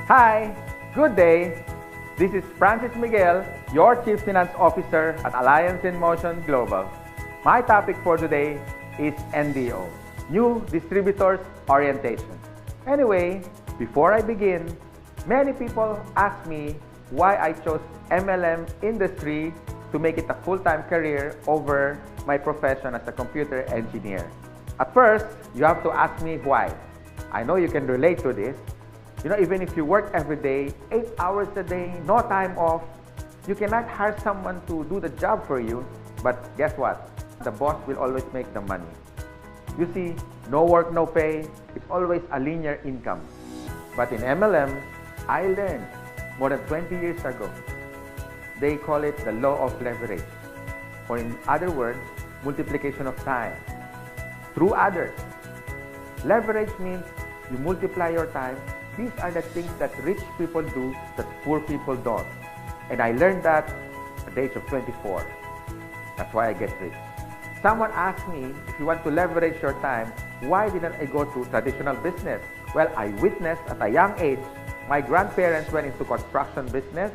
Hi, good day. This is Francis Miguel, your Chief Finance Officer at Alliance in Motion Global. My topic for today is NDO, New Distributors Orientation. Anyway, before I begin, many people ask me why I chose MLM industry to make it a full-time career over my profession as a computer engineer. At first, you have to ask me why. I know you can relate to this. You know, even if you work every day, 8 hours a day, no time off, you cannot hire someone to do the job for you. But guess what? The boss will always make the money. You see, no work, no pay. It's always a linear income. But in MLM, I learned more than 20 years ago. They call it the law of leverage. Or in other words, multiplication of time through others. Leverage means you multiply your time. These are the things that rich people do that poor people don't. And I learned that at the age of 24. That's why I get rich. Someone asked me, if you want to leverage your time, why didn't I go to traditional business? Well, I witnessed at a young age, my grandparents went into construction business.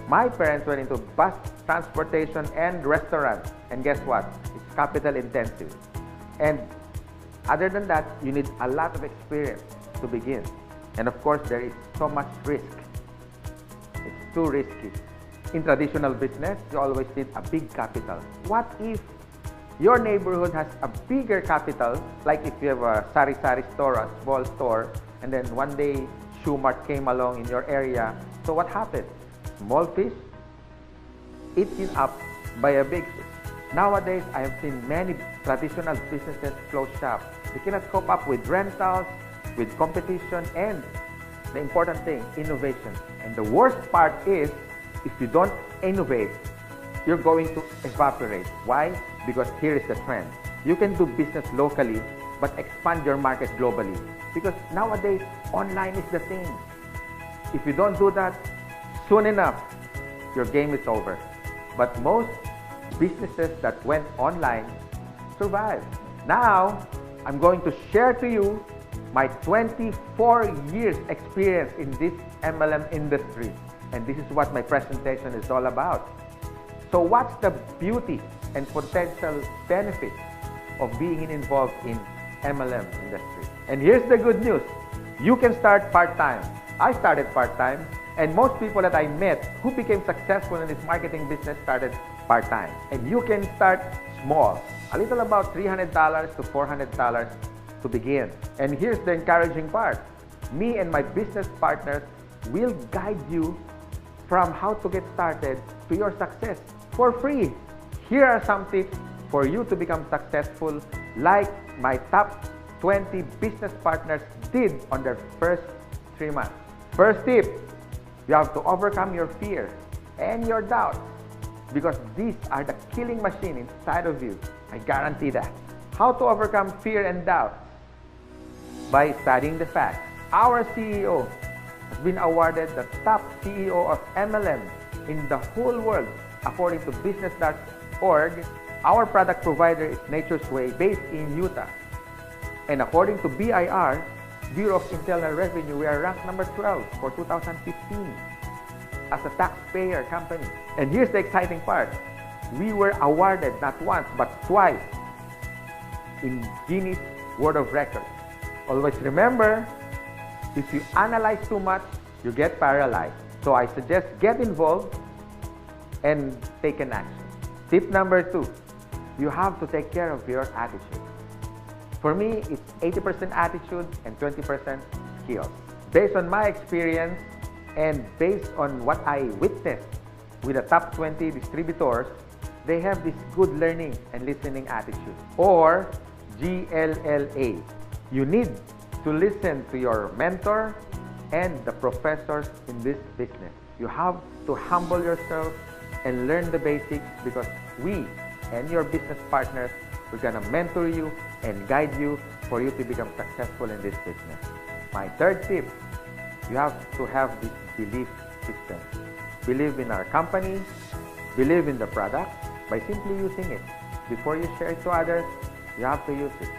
My parents went into bus transportation and restaurants. And guess what? It's capital intensive. And other than that, you need a lot of experience to begin. And of course, there is so much risk. It's too risky. In traditional business, you always need a big capital. What if your neighborhood has a bigger capital, like if you have a sari-sari store, a small store, and then one day Shoe Mart came along in your area. So what happened? Small fish eaten up by a big fish. Nowadays, I have seen many traditional businesses close shop. They cannot cope up with rentals, with competition, and the important thing, innovation. And the worst part is, if you don't innovate, you're going to evaporate. Why? Because here is the trend. You can do business locally, but expand your market globally. Because nowadays, online is the thing. If you don't do that, soon enough, your game is over. But most businesses that went online survived. Now, I'm going to share to you my 24 years experience in this MLM industry. And this is what my presentation is all about. So what's the beauty and potential benefit of being involved in MLM industry? And here's the good news. You can start part-time. I started part-time, and most people that I met who became successful in this marketing business started part-time. And you can start small, a little about $300 to $400 to begin. And here's the encouraging part. Me and my business partners will guide you from how to get started to your success for free. Here are some tips for you to become successful, like my top 20 business partners did on their first 3 months. First tip, you have to overcome your fear and your doubts, because these are the killing machine inside of you. I guarantee that. How to overcome fear and doubt? By studying the facts. Our CEO has been awarded the top CEO of MLM in the whole world according to business.org. Our product provider is Nature's Way, based in Utah. And according to BIR, Bureau of Internal Revenue, we are ranked number 12 for 2015 as a taxpayer company. And here's the exciting part. We were awarded not once but twice in Guinness World of Records. Always remember, if you analyze too much, you get paralyzed. So I suggest get involved and take an action. Tip number 2, you have to take care of your attitude. For me, it's 80% attitude and 20% skills. Based on my experience and based on what I witnessed with the top 20 distributors, they have this good learning and listening attitude, or GLLA. You need to listen to your mentor and the professors in this business. You have to humble yourself and learn the basics, because we and your business partners, we're gonna mentor you and guide you for you to become successful in this business. My third tip, you have to have this belief system. Believe in our company, believe in the product by simply using it. Before you share it to others, you have to use it.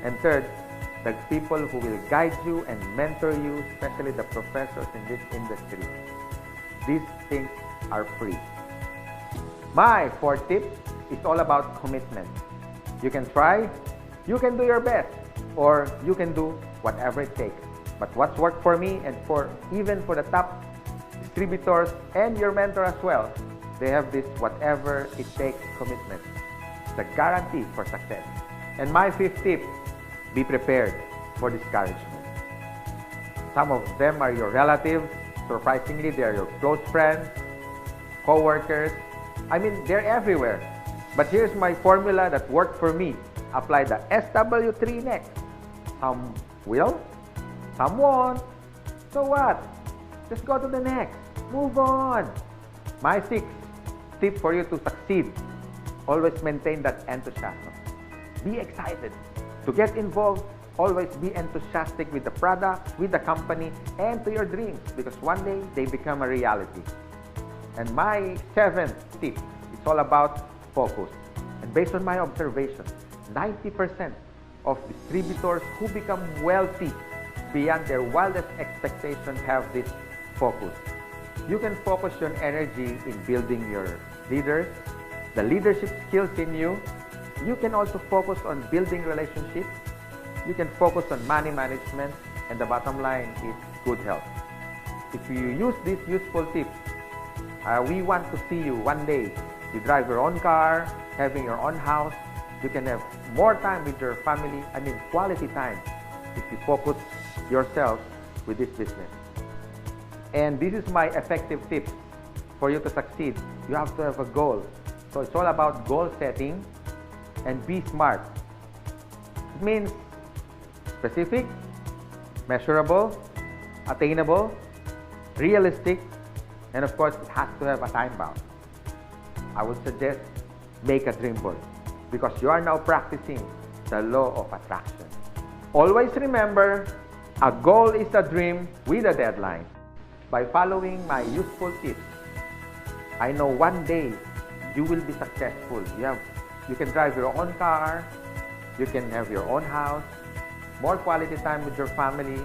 And third, the people who will guide you and mentor you, especially the professors in this industry. These things are free. My fourth tip is all about commitment. You can try, you can do your best, or you can do whatever it takes. But what's worked for me and even for the top distributors and your mentor as well, they have this whatever it takes commitment. The guarantee for success. And my fifth tip, be prepared for discouragement. Some of them are your relatives. Surprisingly, they are your close friends, co-workers. I mean, they're everywhere. But here's my formula that worked for me. Apply the SW3 next. Some will, some won't. So what? Just go to the next. Move on. My sixth tip for you to succeed. Always maintain that enthusiasm. Be excited. To get involved, always be enthusiastic with the product, with the company, and to your dreams, because one day they become a reality. And my seventh tip is all about focus. And based on my observation, 90% of distributors who become wealthy beyond their wildest expectations have this focus. You can focus your energy in building your leaders, the leadership skills in you. You can also focus on building relationships. You can focus on money management, and the bottom line is good health. If you use these useful tips, we want to see you one day. You drive your own car, having your own house. You can have more time with your family, quality time, if you focus yourself with this business. And this is my effective tips for you to succeed. You have to have a goal. So it's all about goal setting and be smart. It means specific, measurable, attainable, realistic, and of course, it has to have a time bound. I would suggest make a dream board because you are now practicing the law of attraction. Always remember, a goal is a dream with a deadline. By following my useful tips, I know one day you will be successful. You can drive your own car, you can have your own house, more quality time with your family,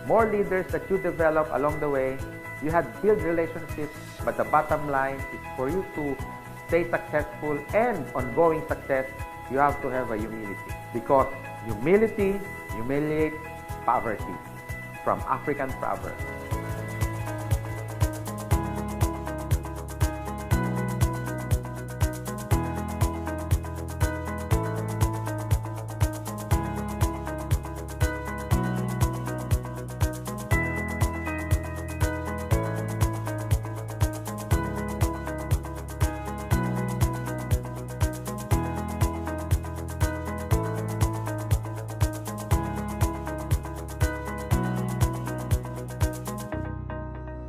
more leaders that you develop along the way. You had built relationships, but the bottom line is for you to stay successful and ongoing success, you have to have a humility. Because humility humiliates poverty, from African proverb.